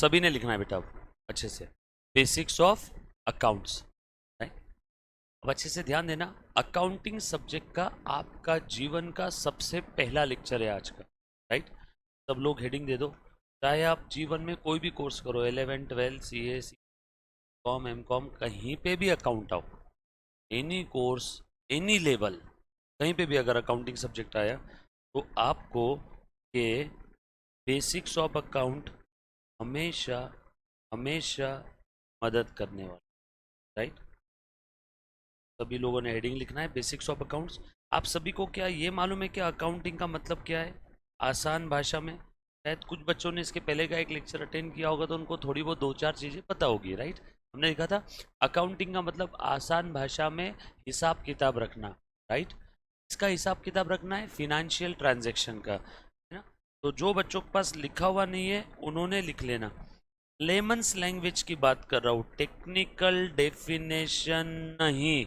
सभी ने लिखना है बेटा अच्छे से, बेसिक्स ऑफ अकाउंट्स, राइट। अब अच्छे से ध्यान देना, अकाउंटिंग सब्जेक्ट का आपका जीवन का सबसे पहला लेक्चर है आज का, राइट। सब लोग हेडिंग दे दो, चाहे आप जीवन में कोई भी कोर्स करो, 11 12 CA कॉम M.Com, कहीं पे भी अकाउंट आओ, एनी कोर्स एनी लेवल, कहीं पे भी अगर अकाउंटिंग सब्जेक्ट आया तो आपको ये बेसिक्स ऑफ अकाउंट हमेशा हमेशा मदद करने वाला, राइट। सभी लोगों ने हेडिंग लिखना है, बेसिक्स ऑफ अकाउंट्स। आप सभी को क्या ये मालूम है कि अकाउंटिंग का मतलब क्या है आसान भाषा में? शायद कुछ बच्चों ने इसके पहले का एक लेक्चर अटेंड किया होगा तो उनको थोड़ी बहुत 2-4 चीज़ें पता होगी, राइट। हमने लिखा था अकाउंटिंग का मतलब आसान भाषा में हिसाब किताब रखना, राइट। इसका हिसाब किताब रखना है फिनेंशियल ट्रांजैक्शन का, है ना। तो जो बच्चों के पास लिखा हुआ नहीं है उन्होंने लिख लेना। लेमन्स लैंग्वेज की बात कर रहा हूँ, टेक्निकल डेफिनेशन नहीं।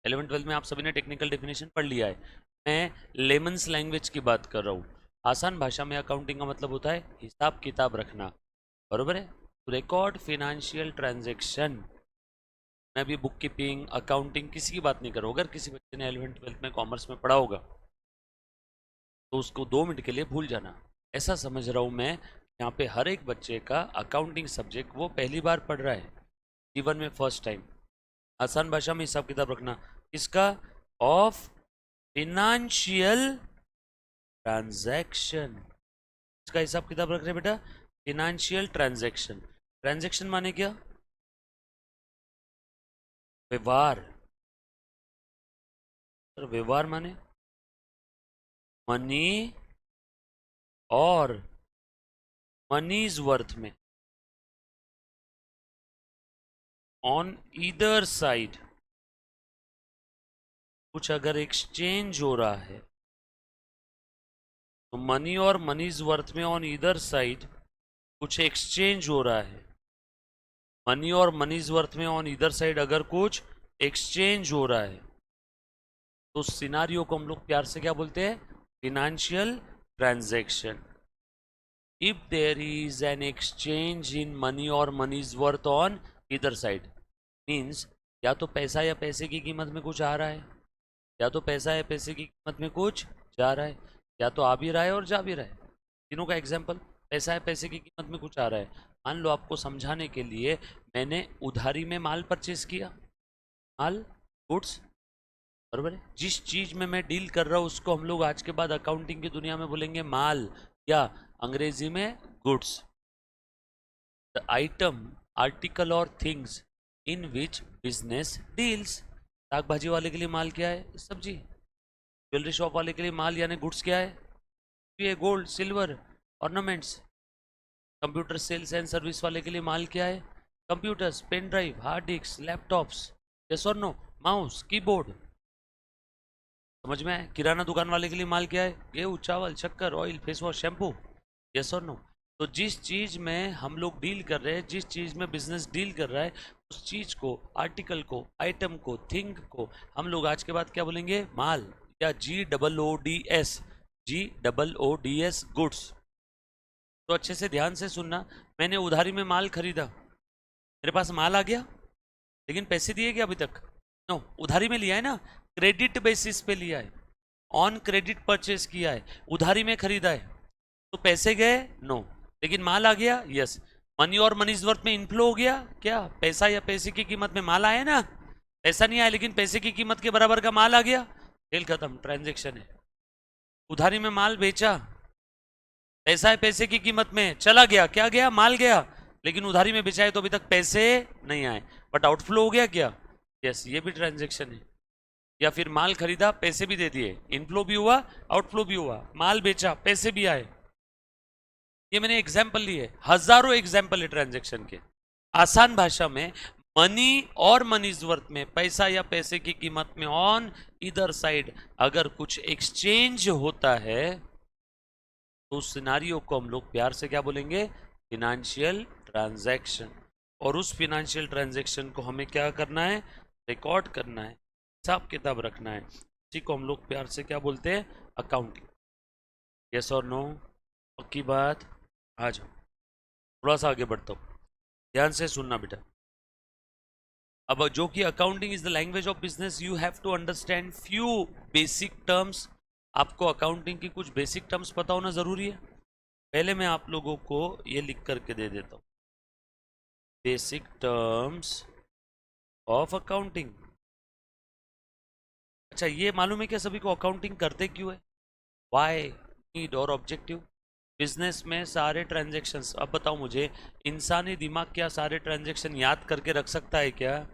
11 12 में आप सभी ने टेक्निकल डेफिनेशन पढ़ लिया है, मैं लेमन्स लैंग्वेज की बात कर रहा हूँ। आसान भाषा में अकाउंटिंग का मतलब होता है हिसाब किताब रखना, बरोबर है। Record financial transaction. मैं अभी बुक कीपिंग अकाउंटिंग किसी की बात नहीं कर रहा हूँ। अगर किसी बच्चे ने 11 12 में कॉमर्स में पढ़ा होगा तो उसको 2 मिनट के लिए भूल जाना, ऐसा समझ रहा हूँ मैं। यहाँ पे हर एक बच्चे का अकाउंटिंग सब्जेक्ट वो पहली बार पढ़ रहा है जीवन में, फर्स्ट टाइम। आसान भाषा में हिसाब किताब रखना किसका? Of financial transaction. इसका हिसाब किताब रख रहे हैं बेटा, फिनेंशियल ट्रांजैक्शन। ट्रांजैक्शन माने क्या? व्यवहार। सर व्यवहार माने मनी और मनीज वर्थ में, ऑन ईदर साइड कुछ अगर एक्सचेंज हो रहा है तो मनी और मनीज वर्थ में ऑन ईदर साइड कुछ एक्सचेंज हो रहा है। मनी और मनीज वर्थ में ऑन ईदर साइड अगर कुछ एक्सचेंज हो रहा है तो उस सिनारियो को हम लोग प्यार से क्या बोलते हैं? Financial transaction. If there is an exchange in money और money's worth on either side, means या तो पैसा या पैसे की कीमत में कुछ आ रहा है, या तो पैसा या पैसे की कीमत में कुछ जा रहा है, या तो आ भी रहा है और जा भी रहा है। तीनों का एग्जाम्पल, पैसा या पैसे की कीमत में कुछ आ रहा है। मान लो आपको समझाने के लिए मैंने उधारी में माल परचेज किया, माल, गुड्स, बराबर है। जिस चीज में मैं डील कर रहा हूँ उसको हम लोग आज के बाद अकाउंटिंग की दुनिया में बोलेंगे माल, या अंग्रेजी में गुड्स। द आइटम, आर्टिकल और things in which business deals. साग भाजी वाले के लिए माल क्या है? सब्जी। ज्वेलरी शॉप वाले के लिए माल यानी गुड्स क्या है? ये gold, silver, ornaments. Computer sales and service वाले के लिए माल क्या है? Computers, pen drive, hard disk, laptops, yes और नो, माउस, कीबोर्ड। समझ में आए? किराना दुकान वाले के लिए माल क्या है? गेहूँ, चावल, शक्कर, oil, face wash, shampoo, yes और नो। तो जिस चीज में हम लोग डील कर रहे हैं, जिस चीज में बिजनेस डील कर रहा है, उस चीज को, आर्टिकल को, आइटम को, थिंग को हम लोग आज के बाद क्या बोलेंगे? माल, या GOODS, GOODS, गुड्स। तो अच्छे से ध्यान से सुनना, मैंने उधारी में माल खरीदा, मेरे पास माल आ गया लेकिन पैसे दिए क्या अभी तक? नो, उधारी में लिया है ना, क्रेडिट बेसिस पे लिया है, ऑन क्रेडिट परचेस किया है, उधारी में खरीदा है, तो पैसे गए? नो, लेकिन माल आ गया, यस। मनी और मनीज वर्थ में इनफ्लो हो गया क्या? पैसा या पैसे की कीमत में माल आया ना, पैसा नहीं आया लेकिन पैसे की कीमत के बराबर का माल आ गया, खेल खत्म, ट्रांजेक्शन है। उधारी में माल बेचा, पैसा है पैसे की कीमत में, चला गया, क्या गया? माल गया, लेकिन उधारी में बेचा है तो अभी तक पैसे नहीं आए, बट आउटफ्लो हो गया क्या? यस, ये भी ट्रांजेक्शन है। या फिर माल खरीदा, पैसे भी दे दिए, इनफ्लो भी हुआ, आउटफ्लो भी हुआ, माल बेचा, पैसे भी आए। ये मैंने एग्जाम्पल लिए, हजारों एग्जाम्पल है ट्रांजेक्शन के। आसान भाषा में मनी और मनीज वर्थ में, पैसा या पैसे की कीमत में ऑन इधर साइड अगर कुछ एक्सचेंज होता है तो उस सिनारियो को हम लोग प्यार से क्या बोलेंगे? Financial transaction. और उस फिनेंशियल ट्रांजैक्शन को हमें क्या करना है? रिकॉर्ड करना है, हिसाब किताब रखना है। इसी को हम लोग प्यार से क्या बोलते हैं? अकाउंटिंग। यस और नो? पक्की बात? आ जाओ। थोड़ा सा आगे बढ़ता हूँ, ध्यान से सुनना बेटा। अब जो कि accounting is the language of business, you have to understand few basic terms. आपको अकाउंटिंग की कुछ बेसिक टर्म्स पता होना जरूरी है। पहले मैं आप लोगों को ये लिख करके दे देता हूँ, बेसिक टर्म्स ऑफ अकाउंटिंग। अच्छा, ये मालूम है क्या सभी को अकाउंटिंग करते क्यों है? वाई, नीड और ऑब्जेक्टिव। बिजनेस में सारे ट्रांजैक्शंस, अब बताओ मुझे, इंसानी दिमाग क्या सारे ट्रांजैक्शन याद करके रख सकता है क्या?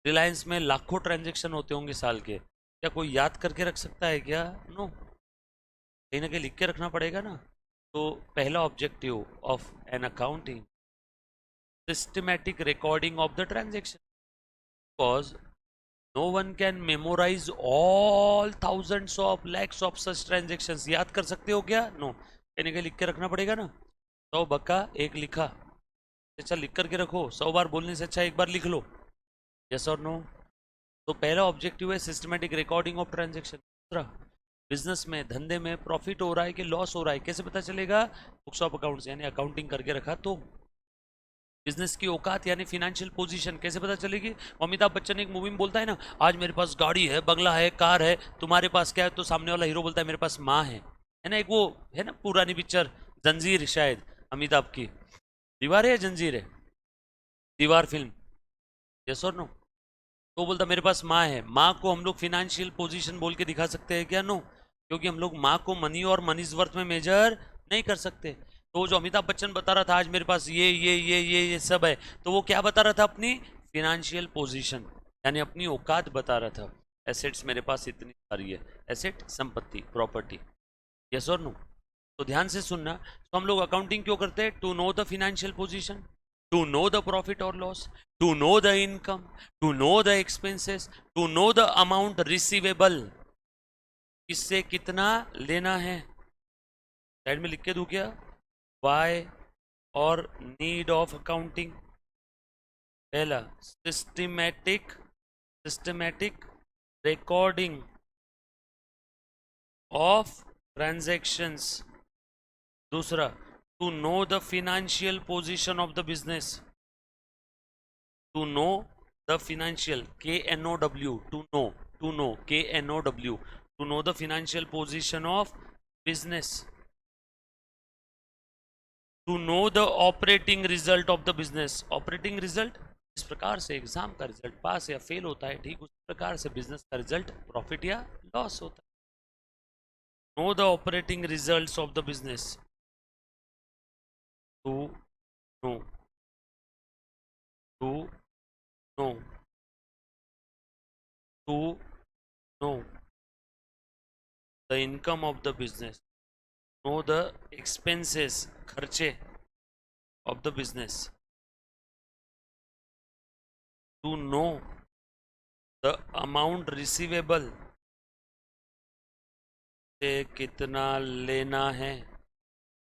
रिलायंस में लाखों ट्रांजैक्शन होते होंगे साल के, क्या कोई याद करके रख सकता है क्या? नो, कहीं ना कहीं लिख के रखना पड़ेगा ना। तो पहला objective of an accounting, systematic recording of the transaction, because no one can memorise all thousands of lakhs of such transactions. याद कर सकते हो क्या? नो, कहीं ना कहीं लिख के रखना पड़ेगा ना। 100 बक्का एक लिखा, अच्छा लिख करके रखो, 100 बार बोलने से अच्छा एक बार लिख लो। यस और नो? तो पहला ऑब्जेक्टिव है सिस्टमैटिक रिकॉर्डिंग ऑफ ट्रांजैक्शन। दूसरा, बिजनेस में धंधे में प्रॉफिट हो रहा है कि लॉस हो रहा है कैसे पता चलेगा? बुक्स ऑफ अकाउंट्स, यानी अकाउंटिंग करके रखा तो। बिजनेस की औकात यानी फाइनेंशियल पोजीशन कैसे पता चलेगी? अमिताभ बच्चन एक मूवी में बोलता है ना, आज मेरे पास गाड़ी है, बंगला है, कार है, तुम्हारे पास क्या है? तो सामने वाला हीरो बोलता है मेरे पास माँ है ना? एक वो है ना पुरानी पिक्चर जंजीर, शायद अमिताभ की। दीवार है या जंजीर है? दीवार फिल्म। यस और नो? तो बोलता मेरे पास माँ है। माँ को हम लोग फिनेंशियल पोजीशन बोल के दिखा सकते हैं क्या? नो, क्योंकि हम लोग माँ को मनी और मनीज वर्थ में मेजर नहीं कर सकते। तो वो जो अमिताभ बच्चन बता रहा था आज मेरे पास ये सब है, तो वो क्या बता रहा था? अपनी फिनेंशियल पोजीशन, यानी अपनी औकात बता रहा था। एसेट्स मेरे पास इतनी सारी है, एसेट संपत्ति प्रॉपर्टी। यस और नो? तो ध्यान से सुनना। तो हम लोग अकाउंटिंग क्यों करते हैं? To know the financial position, to know the profit और loss, to know the income, to know the expenses, to know the amount receivable, किससे कितना लेना है। साइड में लिख के दूं क्या? वाई और नीड ऑफ अकाउंटिंग। पहला, सिस्टमैटिक रिकॉर्डिंग ऑफ ट्रांजैक्शंस। दूसरा, to know the financial position of the business, to know the financial, KNOW, to know, KNOW, to know the financial position of business, to know the operating result of the business। operating result, इस प्रकार से exam का result पास या fail होता है, ठीक उस प्रकार से बिजनेस का रिजल्ट प्रॉफिट या लॉस होता है। Know the operating results of the business, to know, to know, to know the income of the business, know the expenses, खर्चे of the business, to know the amount receivable, से कितना लेना है।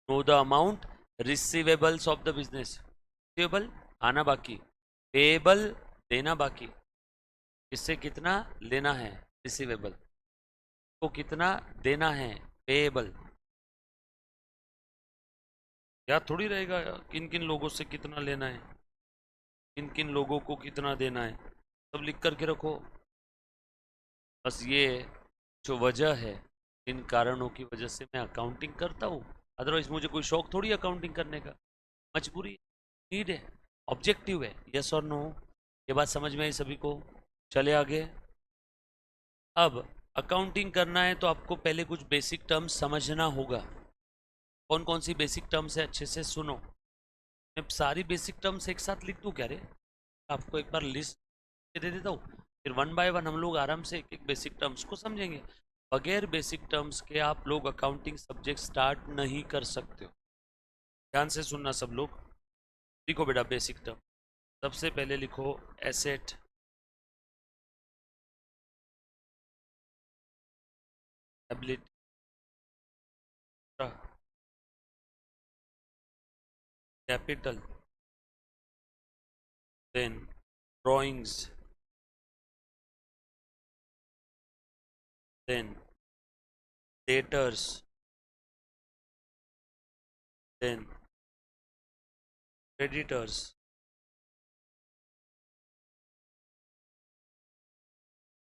know the amount receivables of the business, receivable आना बाकी, payable देना बाकी, इससे कितना लेना है receivable, को कितना देना है payable। याद थोड़ी रहेगा किन किन लोगों से कितना लेना है, किन किन लोगों को कितना देना है, सब लिख करके रखो। बस ये जो वजह है, इन कारणों की वजह से मैं अकाउंटिंग करता हूँ। अदरवाइज मुझे कोई शौक थोड़ी अकाउंटिंग करने का, मजबूरी, नीड है, ऑब्जेक्टिव है। यस और नो? ये बात समझ में आई सभी को? चले आगे। अब अकाउंटिंग करना है तो आपको पहले कुछ बेसिक टर्म्स समझना होगा। कौन कौन सी बेसिक टर्म्स है अच्छे से सुनो। मैं सारी बेसिक टर्म्स एक साथ लिख दूँ क्या रे? आपको एक बार लिस्ट दे देता हूँ, फिर वन बाय वन हम लोग आराम से एक एक बेसिक टर्म्स को समझेंगे। बगैर बेसिक टर्म्स के आप लोग अकाउंटिंग सब्जेक्ट स्टार्ट नहीं कर सकते हो। ध्यान से सुनना सब लोग। लिखो बेटा बेसिक टर्म। सबसे पहले लिखो asset, ability, capital, then drawings, then debtors, then creditors,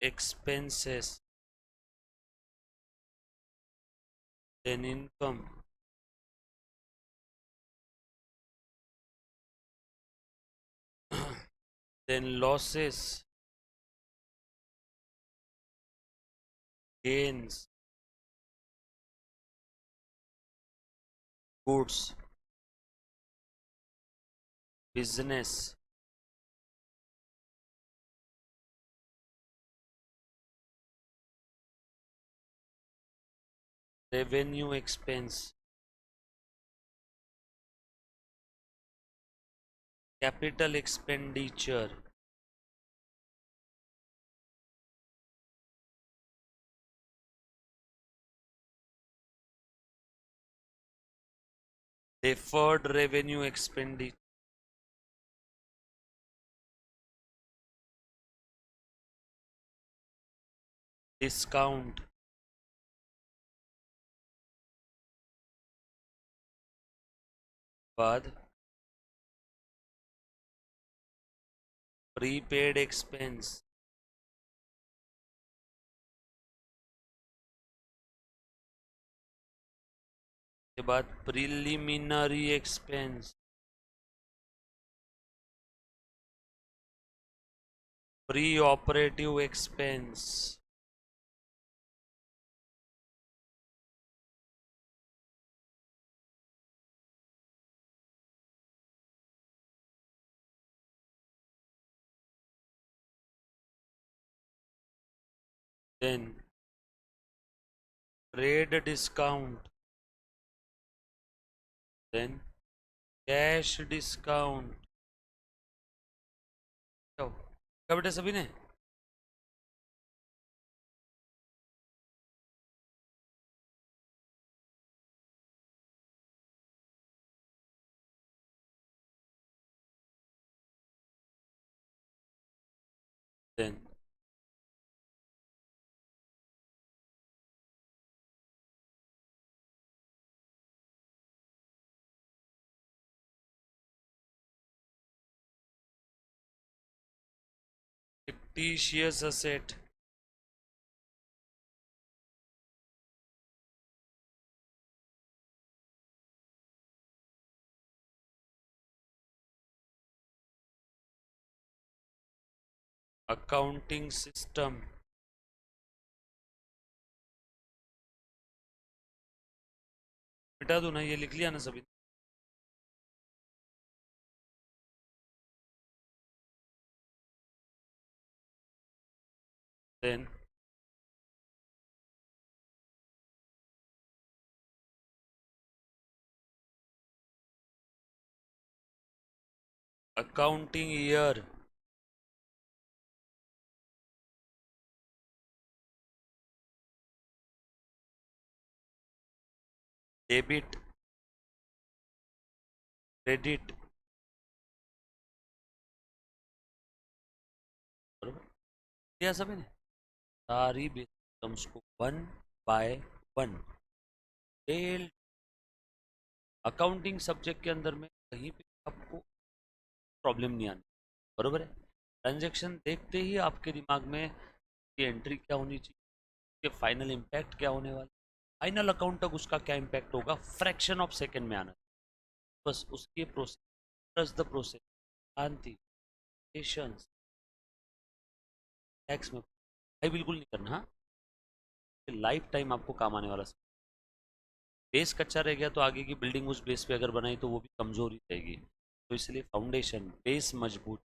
expenses, then income, then losses, gains, goods, business, revenue expense, capital expenditure, deferred revenue expenditure, discount, बाद prepaid expense, के बाद preliminary expense, pre-operative expense, then trade discount, then cash discount. क्या बेटा सभी ने? then fictitious asset, accounting system, मिटा दो ना, ये लिख लिया ना सभी? then accounting year, debit, credit, बरोबर दिया सभी ने सारी बेसिक को 1 by 1 डिटेल। अकाउंटिंग सब्जेक्ट के अंदर में कहीं पे आपको प्रॉब्लम नहीं आनी, बरोबर है। ट्रांजैक्शन देखते ही आपके दिमाग में ये एंट्री क्या होनी चाहिए, ये फाइनल इम्पैक्ट क्या होने वाला, फाइनल अकाउंट तक उसका क्या इम्पैक्ट होगा, फ्रैक्शन ऑफ सेकेंड में आना, बस उसके process the process Shanti patience. Tax में भाई बिल्कुल नहीं करना, हाँ, लाइफ टाइम आपको काम आने वाला। बेस कच्चा रह गया तो आगे की बिल्डिंग उस बेस पे अगर बनाई तो वो भी कमजोर ही रहेगी। तो इसलिए फाउंडेशन बेस मजबूत,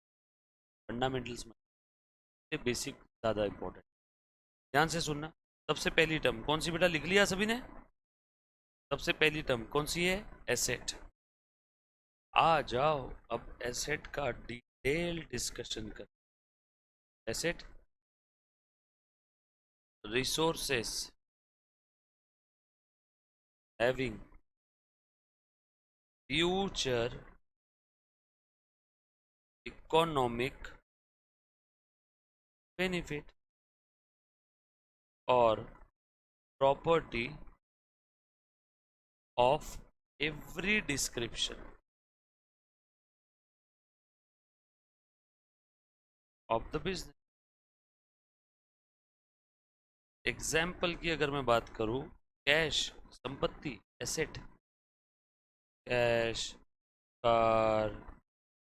फंडामेंटल्स मजबूत, बेसिक ज़्यादा इंपॉर्टेंट। ध्यान से सुनना। सबसे पहली टर्म कौन सी बेटा, लिख लिया सभी ने? सबसे पहली टर्म कौन सी है? एसेट। आ जाओ अब एसेट का डिटेल डिस्कशन कर। Asset resources having future economic benefit और property of every description. Of the business. Example की अगर मैं बात करूं, कैश संपत्ति, एसेट, कैश, कार,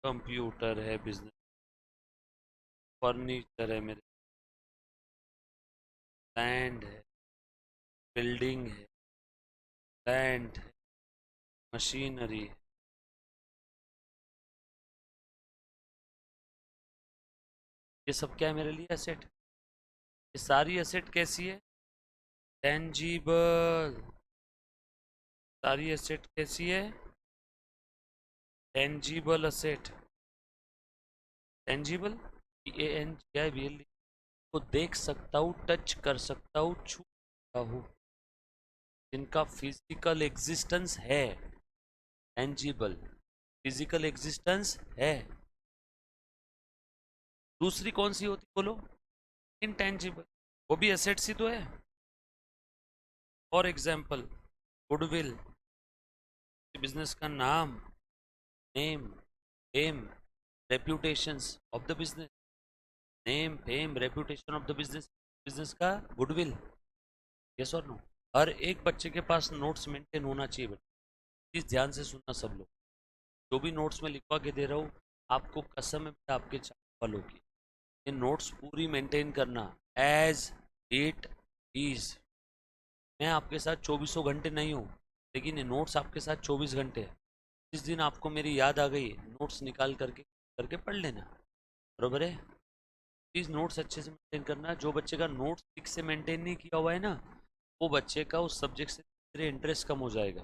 कंप्यूटर है बिजनेस, फर्नीचर है मेरे, लैंड है, बिल्डिंग है, लैंड है, मशीनरी है। ये सब क्या है मेरे लिए? एसेट। ये सारी एसेट कैसी है? टेंजिबल। सारी एसेट कैसी है? Tangible asset. टेंजिबल, TANGIBL, को देख सकता हूँ, टच कर सकता हूँ, छू सकता हूँ, जिनका फिजिकल एग्जिस्टेंस है। टेंजिबल, फिजिकल एग्जिस्टेंस है। दूसरी कौन सी होती बोलो? इनटेंजिबल। वो भी एसेट्स ही तो है। फॉर एग्जाम्पल, गुडविल, बिजनेस का नाम, name, fame, reputations of the business, name fame reputation of the business, business का गुडविल। यस और नो? हर एक बच्चे के पास नोट्स मेंटेन होना चाहिए बेटा। प्लीज ध्यान से सुनना सब लोग। जो भी नोट्स में लिखवा के दे रहा हूँ, आपको कसम है बेटा आपके वालों की, ये नोट्स पूरी मेंटेन करना एज इट इज। मैं आपके साथ चौबीसों घंटे नहीं हूँ, लेकिन ये नोट्स आपके साथ 24 घंटे है। जिस दिन आपको मेरी याद आ गई, नोट्स निकाल करके करके पढ़ लेना। बरोबर है? प्लीज़ नोट्स अच्छे से मेंटेन करना। जो बच्चे का नोट्स ठीक से मेंटेन नहीं किया हुआ है ना, वो बच्चे का उस सब्जेक्ट से धीरे इंटरेस्ट कम हो जाएगा।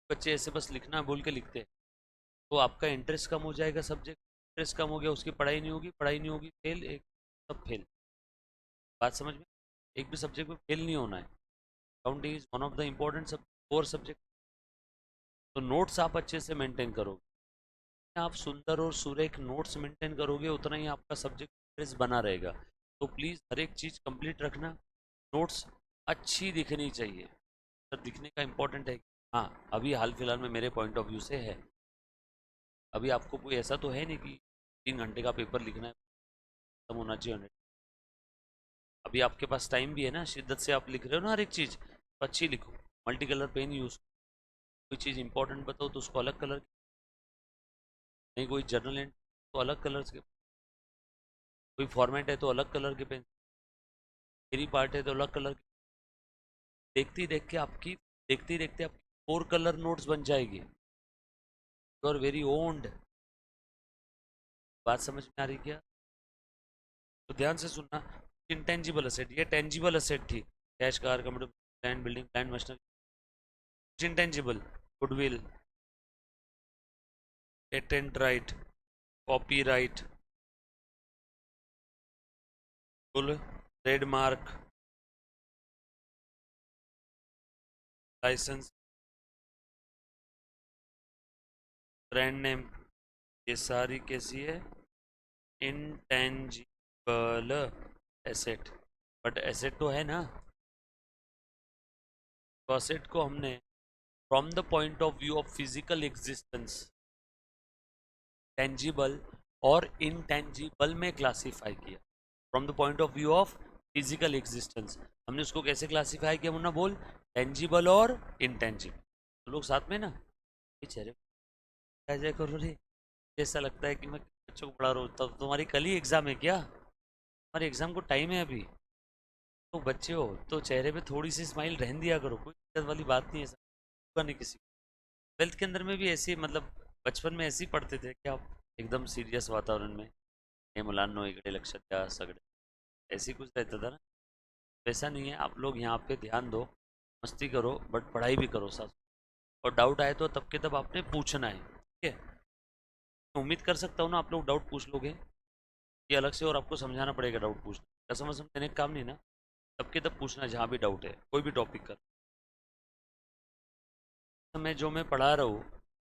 बच्चे ऐसे बस लिखना बोल के लिखते हैं, तो आपका इंटरेस्ट कम हो जाएगा, सब्जेक्ट इंटरेस्ट कम हो गया, उसकी पढ़ाई नहीं होगी, पढ़ाई नहीं होगी, फेल, एक सब फेल। बात समझ में? एक भी सब्जेक्ट में फेल नहीं होना है। Accounting is one of the important सब फोर सब्जेक्ट। तो नोट्स आप अच्छे से मेंटेन करोगे, आप सुंदर और सुरेख नोट्स मेंटेन करोगे, उतना ही आपका सब्जेक्ट इंटरेस्ट बना रहेगा। तो प्लीज़ हर एक चीज़ कंप्लीट रखना। नोट्स अच्छी दिखनी चाहिए, सर दिखने का इम्पोर्टेंट है। हाँ, अभी हाल फिलहाल में मेरे पॉइंट ऑफ व्यू से है। अभी आपको कोई ऐसा तो है नहीं कि 3 घंटे का पेपर लिखना है, खत्म होना चाहिए 100। अभी आपके पास टाइम भी है ना, शिद्दत से आप लिख रहे हो ना हर एक चीज़, तो अच्छी लिखो। मल्टी कलर पेन यूज़, कोई चीज़ इंपॉर्टेंट बताओ तो उसको अलग कलर, नहीं कोई जर्नल एंड तो अलग कलर के, कोई फॉर्मेट है तो अलग कलर के पेन, मेरी पार्ट है तो अलग कलर की। देखते ही देख के आपकी, देखते ही देखते आपकी 4 कलर नोट्स बन जाएगी। You are very owned. बात समझ में आ रही क्या? तो ध्यान से सुनना। इंटेंजिबल असेट, ये टेंजिबल असेट थी, cash, car, computer, land, building, plant, machinery. Intangible, goodwill, patent right, copyright, full trademark, licence, brand name, ये सारी कैसी है? Intangible asset. बट एसेट तो है ना। तो एसेट को हमने from the point of view of physical existence, tangible और इनटेंजिबल में क्लासीफाई किया। From the point of view of physical existence हमने उसको कैसे क्लासीफाई किया मुन्ना बोल? टेंजिबल और इनटेंजिबल। तो लोग साथ में ना, ये चेहरे क्या जय करो रे, ऐसा लगता है कि मैं बच्चों को पढ़ा रहा हूँ। तब तुम्हारी कल ही एग्जाम है क्या? हमारे एग्जाम को टाइम है अभी। तो बच्चे हो तो चेहरे पे थोड़ी सी स्माइल रहन दिया करो, कोई दिक्कत वाली बात नहीं है, ऐसा नहीं किसी को। ट्वेल्थ के अंदर में भी ऐसे मतलब बचपन में ऐसे ही पढ़ते थे क्या आप? एकदम सीरियस वातावरण में, हे मुलांनो इकडे लक्ष द्या सगळे, ऐसे ही कुछ रहता था ना। वैसा नहीं है, आप लोग यहाँ पे ध्यान दो, मस्ती करो बट पढ़ाई भी करो साथ। और डाउट आए तो तब के तब आपने पूछना है, ठीक है? उम्मीद कर सकता हूँ ना आप लोग डाउट पूछ लोगे, ये अलग से और आपको समझाना पड़ेगा डाउट पूछना, कसम वसम देने का काम नहीं ना। तब के तब पूछना जहाँ भी डाउट है, कोई भी टॉपिक का। मैं जो मैं पढ़ा रहा हूँ,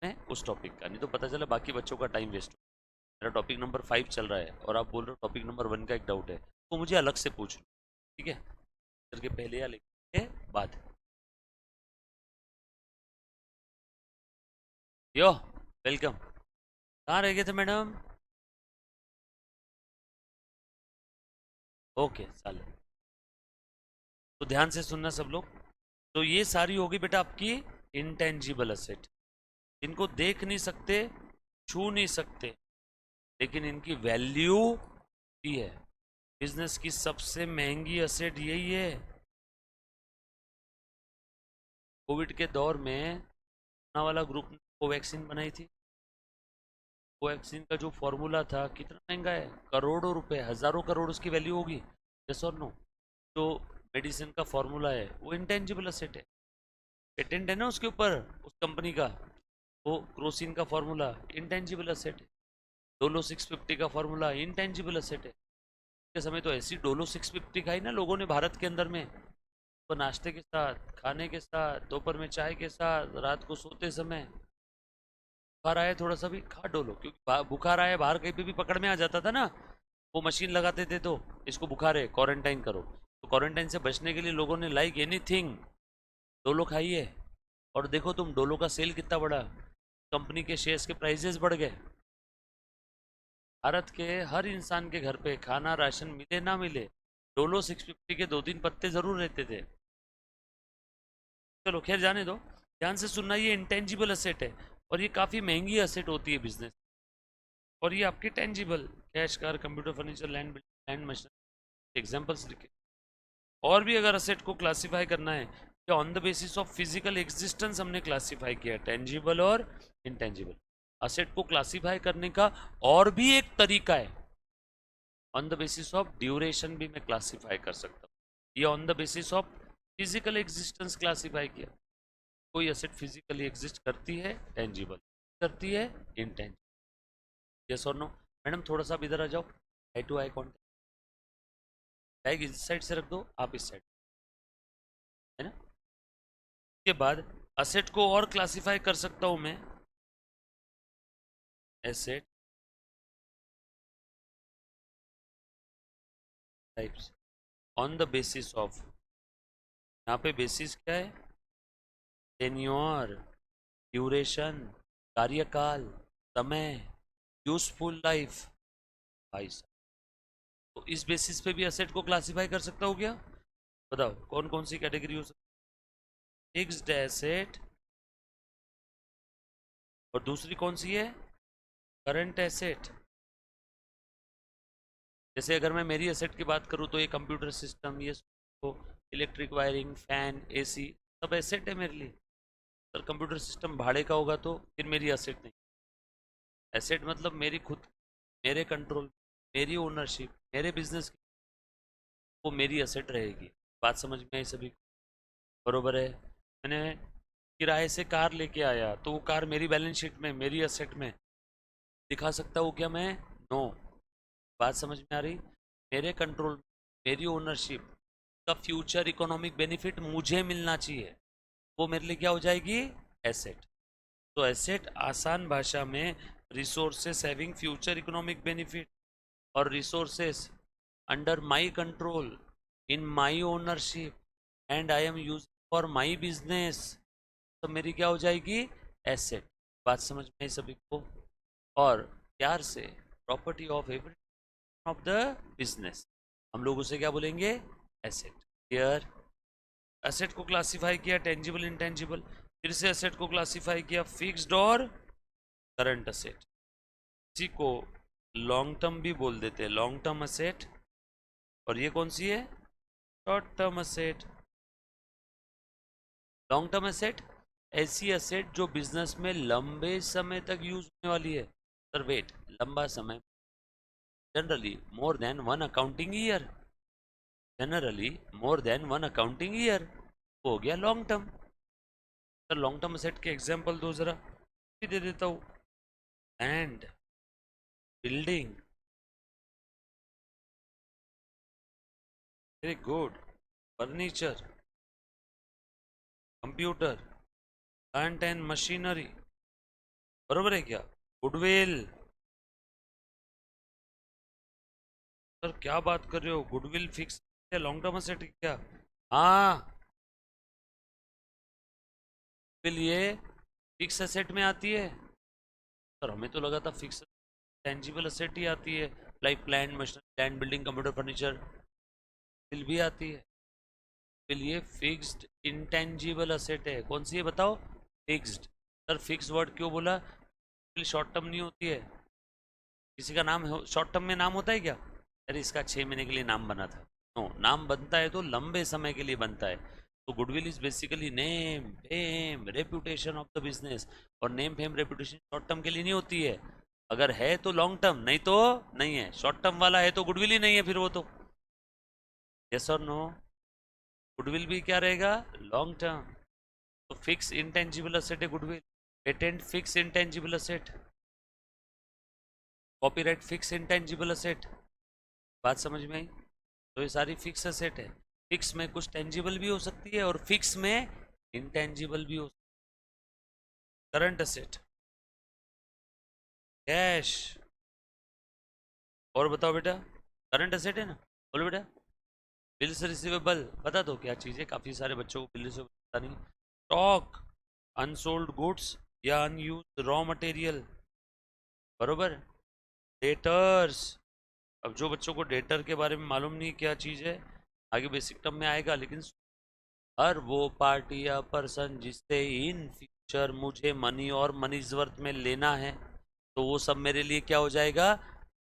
मैं उस टॉपिक का, नहीं तो पता चला बाकी बच्चों का टाइम वेस्ट। मेरा टॉपिक नंबर 5 चल रहा है और आप बोल रहे हो टॉपिक नंबर 1 का एक डाउट है, तो मुझे अलग से पूछ लो, ठीक है? करके पहले या लेक्चर के बाद। यो, वेलकम। कहाँ रह गए थे मैडम? ओके साले, तो ध्यान से सुनना सब लोग। तो ये सारी होगी बेटा आपकी इंटेंजिबल असेट, इनको देख नहीं सकते, छू नहीं सकते, लेकिन इनकी वैल्यू भी है। बिजनेस की सबसे महंगी असेट यही है। कोविड के दौर में अपना वाला ग्रुप ने कोवैक्सीन बनाई थी। कोवैक्सीन का जो फॉर्मूला था कितना महंगा है, करोड़ों रुपए, हजारों करोड़ उसकी वैल्यू होगी, यस और नो। जो मेडिसिन का फॉर्मूला है वो इंटेंजिबल असेट है, पेटेंट है ना उसके ऊपर उस कंपनी का, वो क्रोसिन का फॉर्मूला इंटेंजिबल असेट है। डोलो 650 का फॉर्मूला इंटेंजिबल असेट है। के समय तो ऐसी डोलो 650 खाई ना लोगों ने भारत के अंदर में, तो नाश्ते के साथ, खाने के साथ, दोपहर में चाय के साथ, रात को सोते समय, बुखार आए थोड़ा सा भी खा डोलो, क्योंकि बुखार आए बाहर कहीं पे भी पकड़ में आ जाता था ना, वो मशीन लगाते थे तो इसको बुखार है क्वारंटाइन करो, तो क्वारंटाइन से बचने के लिए लोगों ने लाइक एनीथिंग डोलो खाई है। और देखो तुम डोलो का सेल कितना बढ़ा, कंपनी के शेयर्स के प्राइजेस बढ़ गए। भारत के हर इंसान के घर पे खाना राशन मिले ना मिले, डोलो 650 के 2-3 पत्ते जरूर रहते थे। चलो खैर जाने दो, ध्यान से सुनना, ये इंटेंजिबल असेट है और ये काफ़ी महंगी असेट होती है बिजनेस। और ये आपके tangible, cash, car, computer, furniture, land machine, examples लिखे। और भी अगर असेट को क्लासिफाई करना है, या on the basis of physical existence हमने क्लासिफाई किया टेंजिबल और इंटेंजिबल। असेट को क्लासिफाई करने का और भी एक तरीका है, on the basis of duration भी मैं क्लासिफाई कर सकता हूँ। ये on the basis of physical existence classify किया। कोई असेट फिजिकली एग्जिस्ट करती है टेंजिबल, करती है इंटेंजिबल, यस और नो। मैडम थोड़ा सा इधर आ जाओ, आई टू आई कॉन्टेक्ट, बैग इस साइड से रख दो, आप इस साइड, है ना। के बाद असेट को और क्लासिफाई कर सकता हूं मैं, asset types on the basis of, यहाँ पे बेसिस क्या है, टेन्योर, ड्यूरेशन, कार्यकाल, समय, यूजफुल लाइफ, भाई साहब। तो इस बेसिस पे भी असेट को क्लासिफाई कर सकता हूँ क्या, बताओ कौन कौन सी कैटेगरी हो सकती है। फिक्स्ड एसेट, और दूसरी कौन सी है, करंट एसेट। जैसे अगर मैं मेरी एसेट की बात करूँ तो ये कंप्यूटर सिस्टम, ये तो इलेक्ट्रिक वायरिंग, फैन, एसी, सब एसेट है मेरे लिए। अगर कंप्यूटर सिस्टम भाड़े का होगा तो फिर मेरी एसेट नहीं। एसेट मतलब मेरी खुद, मेरे कंट्रोल, मेरी ओनरशिप, मेरे बिजनेस की, वो मेरी एसेट रहेगी। बात समझ में आई सभी को? बरोबर है। मैंने किराए से कार लेके आया तो वो कार मेरी बैलेंस शीट में, मेरी एसेट में दिखा सकता हूँ क्या मैं, नो। बात समझ में आ रही? मेरे कंट्रोल, मेरी ओनरशिप का फ्यूचर इकोनॉमिक बेनिफिट मुझे मिलना चाहिए, वो मेरे लिए क्या हो जाएगी, एसेट। तो एसेट आसान भाषा में resources having future economic benefit, और resources under my control, in my ownership, and I am use for my business, तो मेरी क्या हो जाएगी, एसेट। बात समझ में आई सभी को? और प्यार से property of every of the business, हम लोग उसे क्या बोलेंगे, एसेट। क्लियर? एसेट को क्लासिफाई किया टेंजिबल, इंटेंजिबल, फिर से एसेट को क्लासिफाई किया फिक्स्ड और करंट असेट। इसी को लॉन्ग टर्म भी बोल देते हैं, लॉन्ग टर्म असेट। और ये कौन सी है, short term asset. Long term asset ऐसी असेट जो बिजनेस में लंबे समय तक यूज होने वाली है। सर वेट, लंबा समय, generally more than one accounting year, generally more than one accounting year, हो गया long term. Sir long term asset के एग्जांपल दो जरा, भी दे देता हूँ। Land, building, very good, furniture, computer, plant and machinery, बरोबर है क्या, गुडविल। सर क्या बात कर रहे हो, गुडविल फिक्स है लॉन्ग टर्म असेट क्या? हाँ, गुडविल ये फिक्स असेट में आती है। सर हमें तो लगा था फिक्स टेंजिबल असेट ही आती है, like plant, machinery, land, building, computer, furniture. Bill भी आती है। बिल ये फिक्स्ड इंटेंजिबल असेट है। कौन सी है बताओ? फिक्स्ड। सर फिक्स वर्ड क्यों बोला? बिल शॉर्ट टर्म नहीं होती है। किसी का नाम शॉर्ट टर्म में नाम होता है क्या? अरे इसका 6 महीने के लिए नाम बना था। नो, नाम बनता है तो लंबे समय के लिए बनता है। तो goodwill is basically name fame reputation of the business. और name fame reputation short term के लिए नहीं होती है। अगर है तो लॉन्ग टर्म, नहीं तो नहीं है। शॉर्ट टर्म वाला है तो गुडविल ही नहीं है फिर वो तो। यस और नो? गुडविल भी क्या रहेगा? Long term. तो फिक्स इंटेंजिबल असेट है goodwill. Patent fix intangible asset. Copyright fix intangible asset. बात समझ में आई? तो ये सारी फिक्स असेट है। फिक्स में कुछ टेंजिबल भी हो सकती है और फिक्स में इंटेंजिबल भी हो। Current asset, cash. और बताओ बेटा, करंट असेट है ना? बोलो बेटा। बिल्स रिसीवेबल बता दो क्या चीज़ है, काफ़ी सारे बच्चों को बिल रिसीवेबल पता नहीं। स्टॉक, अनसोल्ड गुड्स या अनयूज्ड रॉ मटेरियल, बरोबर। डेटर्स। अब जो बच्चों को डेटर के बारे में मालूम नहीं क्या चीज़ है, आगे बेसिक टर्म में आएगा, लेकिन हर वो पार्टी या पर्सन जिससे इन फ्यूचर मुझे मनी और मनीज वर्थ में लेना है, तो वो सब मेरे लिए क्या हो जाएगा?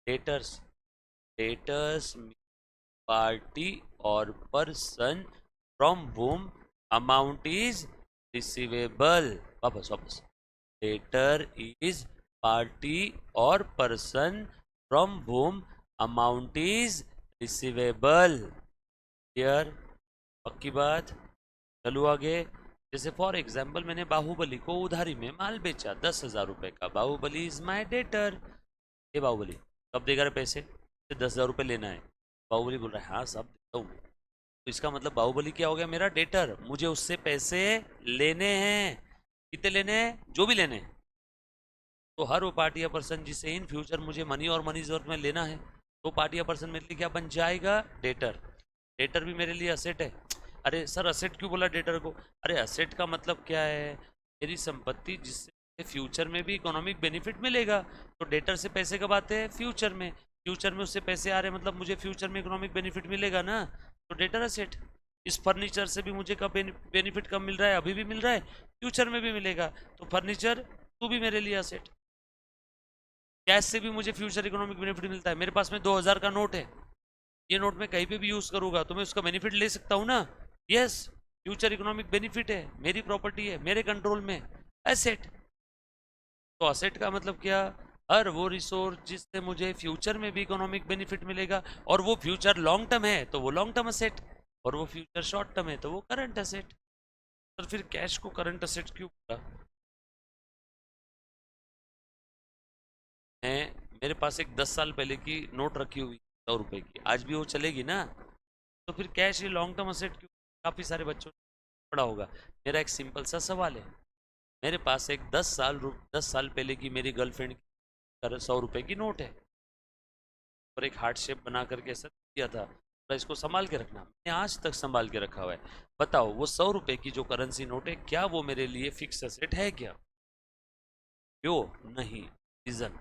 डेटर्स। डेटर्स पार्टी और person from whom amount is receivable. वापस वापस। डेटर इज पार्टी और person from whom amount is receivable. Clear? पक्की बात? चलो आगे। जैसे फॉर एग्जाम्पल मैंने बाहुबली को उधारी में माल बेचा 10,000 रुपए का। Baahubali is my debtor. ये बाहुबली कब देगा रे पैसे? 10,000 रुपये लेना है। बाहुबली बोल रहा है हाँ सब देता हूँ। तो इसका मतलब बाहुबली क्या हो गया? मेरा डेटर। मुझे उससे पैसे लेने हैं। कितने लेने हैं? जो भी लेने हैं। तो हर वो पार्टी या पर्सन जिससे इन फ्यूचर मुझे मनी और मनी जरूरत में लेना है, तो पार्टी या पर्सन मेरे लिए क्या बन जाएगा? डेटर। डेटर भी मेरे लिए असेट है। अरे सर असेट क्यों बोला डेटर को? अरे असेट का मतलब क्या है? मेरी संपत्ति जिससे फ्यूचर में भी इकोनॉमिक बेनिफिट मिलेगा। तो डेटर से पैसे कब आते हैं? फ्यूचर में। फ्यूचर में उससे पैसे आ रहे हैं मतलब मुझे फ्यूचर में इकोनॉमिक बेनिफिट मिलेगा ना। तो डेटर असेट। इस फर्नीचर से भी मुझे कब बेनिफिट कब मिल रहा है? अभी भी मिल रहा है, फ्यूचर में भी मिलेगा। तो फर्नीचर तू भी मेरे लिए असेट। कैश से भी मुझे फ्यूचर इकोनॉमिक बेनिफिट मिलता है। मेरे पास में 2,000 का नोट है, ये नोट मैं कहीं पे भी यूज करूंगा तो मैं उसका बेनिफिट ले सकता हूँ ना। यस, फ्यूचर इकोनॉमिक बेनिफिट है, मेरी प्रॉपर्टी है, मेरे कंट्रोल में। एसेट। तो असेट का मतलब क्या? हर वो रिसोर्स जिससे मुझे फ्यूचर में भी इकोनॉमिक बेनिफिट मिलेगा। और वो फ्यूचर लॉन्ग टर्म है तो वो लॉन्ग टर्म असेट, और वो फ्यूचर शॉर्ट टर्म है तो वो करंट असेट। तो फिर कैश को करंट असेट क्यों बोला? मैं मेरे पास एक 10 साल पहले की नोट रखी हुई 100 रुपए की, आज भी वो चलेगी ना। तो फिर कैश ये लॉन्ग टर्म असेट क्यों? काफ़ी सारे बच्चों ने पढ़ा होगा। मेरा एक सिंपल सा सवाल है। मेरे पास एक 10 साल पहले की मेरी गर्लफ्रेंड की 100 रुपए की नोट है, और एक हार्ट शेप बना करके ऐसा दिया था, तो इसको संभाल के रखना। मैंने आज तक संभाल के रखा हुआ है। बताओ वो 100 रुपए की जो करेंसी नोट है, क्या वो मेरे लिए फिक्स एसेट है क्या? क्यों नहीं? रीजन?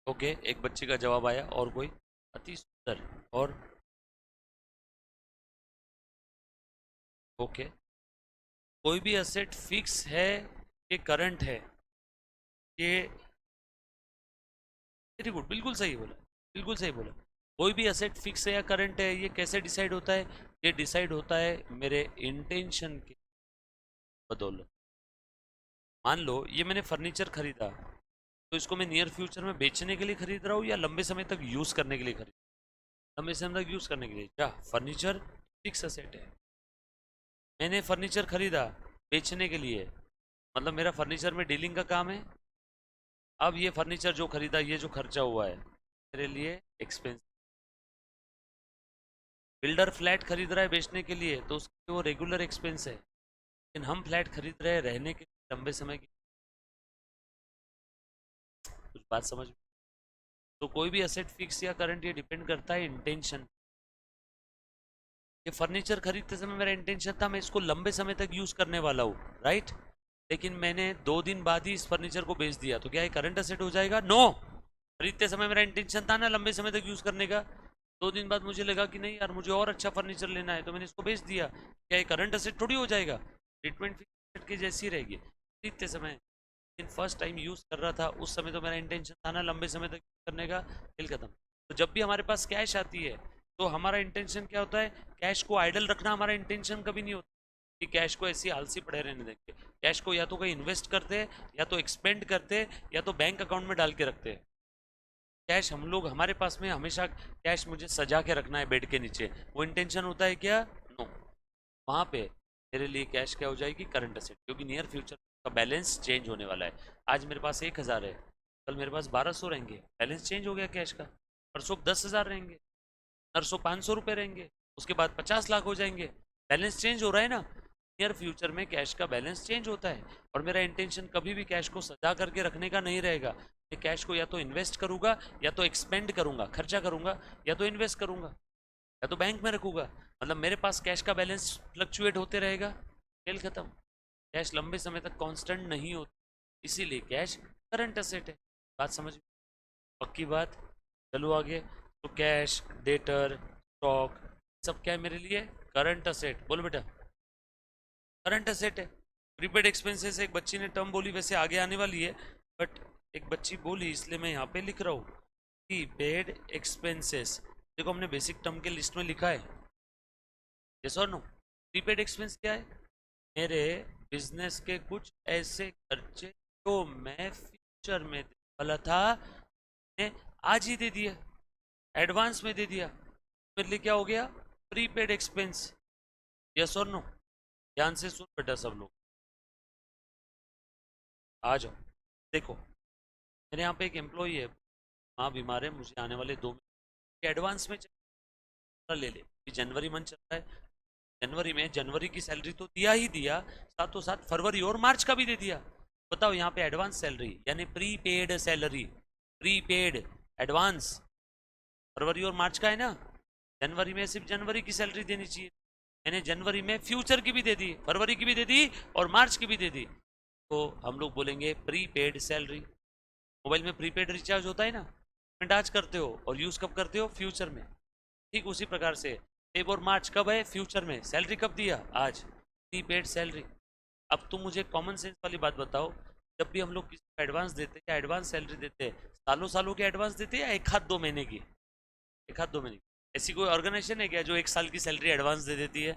ओके, एक बच्चे का जवाब आया। और कोई? अति सुंदर। और ओके, कोई भी असेट फिक्स है कि करंट है? ये वेरी गुड, बिल्कुल सही बोला। बिल्कुल सही बोला। कोई भी असेट फिक्स है या करंट है, ये कैसे डिसाइड होता है? ये डिसाइड होता है मेरे इंटेंशन के बदौलत। मान लो ये मैंने फर्नीचर खरीदा, तो इसको मैं नियर फ्यूचर में बेचने के लिए खरीद रहा हूँ या लंबे समय तक यूज करने के लिए खरीद? लंबे समय तक यूज करने के लिए। क्या फर्नीचर फिक्स असेट है? मैंने फर्नीचर खरीदा बेचने के लिए, मतलब मेरा फर्नीचर में डीलिंग का काम है। अब ये फर्नीचर जो खरीदा, ये जो खर्चा हुआ है मेरे लिए एक्सपेंस। बिल्डर फ्लैट खरीद रहा है बेचने के लिए, तो उसके वो रेगुलर एक्सपेंस है। लेकिन हम फ्लैट खरीद रहे हैं रहने के लिए, लंबे समय की। कुछ बात समझ में? तो कोई भी एसेट फिक्स या करंट, ये डिपेंड करता है इंटेंशन। ये फर्नीचर खरीदते समय मेरा इंटेंशन था मैं इसको लंबे समय तक यूज करने वाला हूँ, राइट। लेकिन मैंने 2 दिन बाद ही इस फर्नीचर को बेच दिया, तो क्या ये करंट असेट हो जाएगा? नो। खरीदते समय मेरा इंटेंशन था ना लंबे समय तक यूज करने का। 2 दिन बाद मुझे लगा कि नहीं यार, मुझे और अच्छा फर्नीचर लेना है, तो मैंने इसको बेच दिया। क्या ये करंट असेट थोड़ी हो जाएगा? ट्रीटमेंट फिक्स एसेट की जैसी रहेगी खरीदते समय। लेकिन फर्स्ट टाइम यूज कर रहा था उस समय, तो मेरा इंटेंशन था ना लंबे समय तक यूज करने का। खेल खत्म। तो जब भी हमारे पास कैश आती है, तो हमारा इंटेंशन क्या होता है? कैश को आइडल रखना हमारा इंटेंशन कभी नहीं होता कि कैश को ऐसी आलसी पड़े रहने देंगे। कैश को या तो कहीं इन्वेस्ट करते हैं, या तो एक्सपेंड करते हैं, या तो बैंक अकाउंट में डाल के रखते हैं। कैश हम लोग, हमारे पास में हमेशा कैश मुझे सजा के रखना है बेड के नीचे, वो इंटेंशन होता है क्या? नो। वहाँ पे मेरे लिए कैश क्या हो जाएगी? करंट असेट, क्योंकि नियर फ्यूचर का बैलेंस चेंज होने वाला है। आज मेरे पास 1,000 है, कल मेरे पास 1200 रहेंगे, बैलेंस चेंज हो गया कैश का। परसों 10,000 रहेंगे, परसों 500 रुपये रहेंगे, उसके बाद 50 लाख हो जाएंगे। बैलेंस चेंज हो रहा है ना। नियर फ्यूचर में कैश का बैलेंस चेंज होता है, और मेरा इंटेंशन कभी भी कैश को सजा करके रखने का नहीं रहेगा। मैं कैश को या तो इन्वेस्ट करूंगा, या तो एक्सपेंड करूंगा, खर्चा करूंगा, या तो इन्वेस्ट करूंगा, या तो बैंक में रखूंगा। मतलब मेरे पास कैश का बैलेंस फ्लक्चुएट होते रहेगा। खेल खत्म। कैश लंबे समय तक कांस्टेंट नहीं होता, इसीलिए कैश करंट असेट है। बात समझ में? पक्की बात। चलो आगे। तो कैश, डेटर, स्टॉक, सब क्या है मेरे लिए? Current asset. बोलो बेटा। करंट असेट है। प्रीपेड एक्सपेंसेस एक बच्ची ने टर्म बोली, वैसे आगे आने वाली है, बट एक बच्ची बोली इसलिए मैं यहाँ पे लिख रहा हूँ। प्रीपेड एक्सपेंसेस, देखो हमने बेसिक टर्म के लिस्ट में लिखा है। यस और नो? प्रीपेड एक्सपेंस क्या है? मेरे बिजनेस के कुछ ऐसे खर्चे जो मैं फ्यूचर में देने वाला था, ने आज ही दे दिया, एडवांस में दे दिया। मेरे लिए क्या हो गया? Prepaid expense. यस और नो? ध्यान से सुन बेटा सब लोग, आ जाओ। देखो, मेरे यहाँ पे एक एम्प्लॉई है, माँ बीमार है, मुझे आने वाले 2 महीने एडवांस में ले ले। जनवरी मंथ चल रहा है, जनवरी में जनवरी की सैलरी तो दिया ही दिया, साथों साथ फरवरी और मार्च का भी दे दिया। बताओ, यहाँ पे एडवांस सैलरी यानी प्रीपेड सैलरी, प्रीपेड एडवांस फरवरी और मार्च का है ना। जनवरी में सिर्फ जनवरी की सैलरी देनी चाहिए, मैंने जनवरी में फ्यूचर की भी दे दी, फरवरी की भी दे दी, और मार्च की भी दे दी। तो हम लोग बोलेंगे प्रीपेड सैलरी। मोबाइल में प्रीपेड रिचार्ज होता है ना, पेमेंट आज करते हो और यूज कब करते हो? फ्यूचर में। ठीक उसी प्रकार से फेब और मार्च कब है? फ्यूचर में। सैलरी कब दिया? आज। Prepaid salary. अब तुम मुझे कॉमन सेंस वाली बात बताओ, जब भी हम लोग किसी को एडवांस देते हैं, क्या एडवांस सैलरी देते हैं सालों सालों के एडवांस देते हैं, या एक हाथ 2 महीने की? एक हाथ 2 महीने की। ऐसी कोई ऑर्गेनाइजेशन है क्या जो 1 साल की सैलरी एडवांस दे देती है?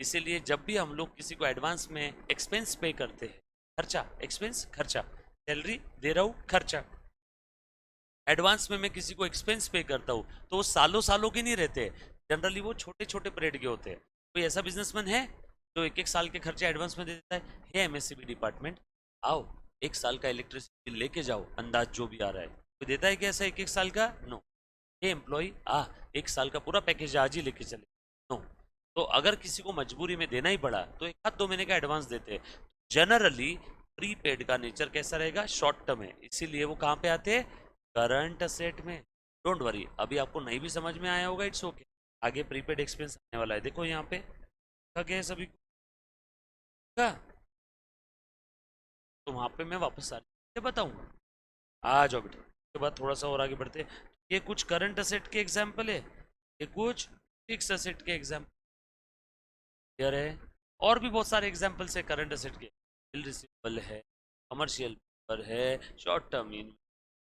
इसीलिए जब भी हम लोग किसी को एडवांस में एक्सपेंस पे करते हैं, खर्चा, एक्सपेंस खर्चा, सैलरी दे रहा हूँ खर्चा, एडवांस में मैं किसी को एक्सपेंस पे करता हूँ, तो वो सालों सालों के नहीं रहते, जनरली वो छोटे छोटे पीरियड के होते हैं। कोई ऐसा बिजनेसमैन है जो 1-1 साल के खर्चे एडवांस में दे देता है? हे एमएससीबी डिपार्टमेंट, आओ 1 साल का इलेक्ट्रिसिटी लेके जाओ, अंदाज जो भी आ रहा है, कोई देता है क्या ऐसा 1-1 साल का? नो। हे एम्प्लॉय, 1 साल का पूरा पैकेज आज ही लेके चले? नो। तो अगर किसी को मजबूरी में देना ही पड़ा, तो 1 हाथ 2 महीने का एडवांस देते हैं। जनरली प्रीपेड का नेचर कैसा रहेगा? शॉर्ट टर्म है, इसीलिए वो कहाँ पे आते हैं? करंट असेट में। डोंट वरी, अभी आपको नहीं भी समझ में आया होगा, इट्स ओके। आगे प्रीपेड एक्सपेंस आने वाला है, देखो यहाँ पे क्या क्या है सभी का। तो वहां पे मैं वापस सारी बताऊंगा। आ जाओ बेटा, उसके बाद थोड़ा सा और आगे बढ़ते हैं। ये कुछ करंट असेट के एग्जाम्पल है, ये कुछ फिक्स असेट के एग्जाम्पल क्लियर है। और भी बहुत सारे एग्जाम्पल्स है करंट असेट के। बिल रिसीवेबल है, कमर्शियल पेपर है, शॉर्ट टर्म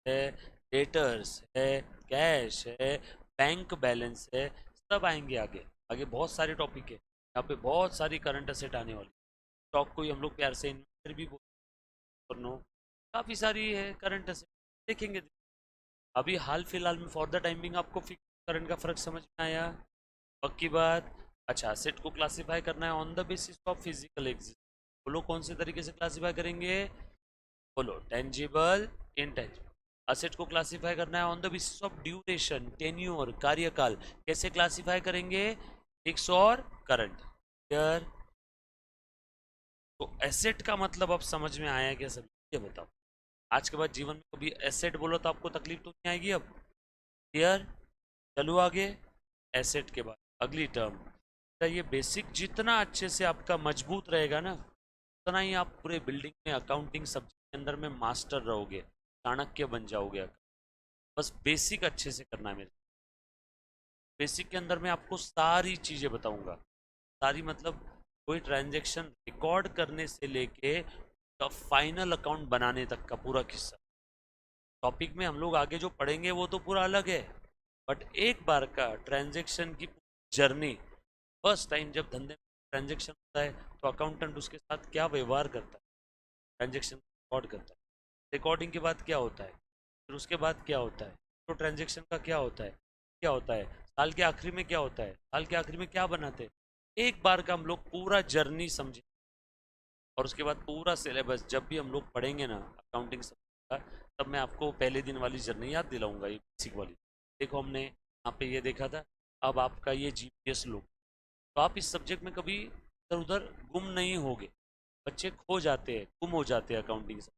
है, डेटर्स है, कैश है, बैंक बैलेंस है, सब आएंगे आगे। आगे बहुत सारे टॉपिक है, यहाँ पे बहुत सारी करंट असेट आने वाली। स्टॉक को ही हम लोग प्यार से इन्वेस्टर भी बोलते हैं, नो काफ़ी सारी है करंट असेट, देखेंगे। अभी हाल फिलहाल में फॉर द टाइमिंग आपको फिक्स करंट का फर्क समझ में आया? पक्की बात। अच्छा, असेट को क्लासिफाई करना है on the basis of physical exist. बोलो कौन से तरीके से क्लासिफाई करेंगे? बोलो, टेंजिबल, इनटेंजिबल। असेट को क्लासिफाई करना है on the basis of duration, tenure, कार्यकाल। कैसे क्लासिफाई करेंगे? फिक्स और करंट। क्लियर? तो एसेट का मतलब अब समझ में आया क्या सभी? ये बताओ, आज के बाद जीवन में कभी एसेट बोलो तो आपको तकलीफ तो नहीं आएगी अब? क्लियर? चलो आगे। एसेट के बाद अगली टर्म, ये बेसिक जितना अच्छे से आपका मजबूत रहेगा ना, उतना ही आप पूरे बिल्डिंग में अकाउंटिंग सब्जेक्ट के अंदर में मास्टर रहोगे, चाणक्य बन जाओगे। बस बेसिक अच्छे से करना है मेरे। बेसिक के अंदर मैं आपको सारी चीज़ें बताऊंगा, सारी मतलब कोई ट्रांजैक्शन रिकॉर्ड करने से लेके तो फाइनल अकाउंट बनाने तक का पूरा किस्सा। टॉपिक में हम लोग आगे जो पढ़ेंगे वो तो पूरा अलग है, बट एक बार का ट्रांजैक्शन की जर्नी, फर्स्ट टाइम जब धंधे में ट्रांजैक्शन होता है तो अकाउंटेंट उसके साथ क्या व्यवहार करता है, ट्रांजैक्शन रिकॉर्ड करता है। रिकॉर्डिंग के बाद क्या होता है, फिर उसके बाद क्या होता है, तो ट्रांजैक्शन का क्या होता है, क्या होता है, साल के आखिरी में क्या होता है, साल के आखिरी में क्या बनाते हैं। एक बार का हम लोग पूरा जर्नी समझे, और उसके बाद पूरा सिलेबस जब भी हम लोग पढ़ेंगे ना अकाउंटिंग का, तब मैं आपको पहले दिन वाली जर्नी याद दिलाऊंगा, ये बेसिक वाली। देखो हमने यहाँ पे ये देखा था, अब आपका ये जीपीएस लो, तो आप इस सब्जेक्ट में कभी इधर उधर गुम नहीं होगे। बच्चे खो जाते हैं, गुम हो जाते हैं अकाउंटिंग से,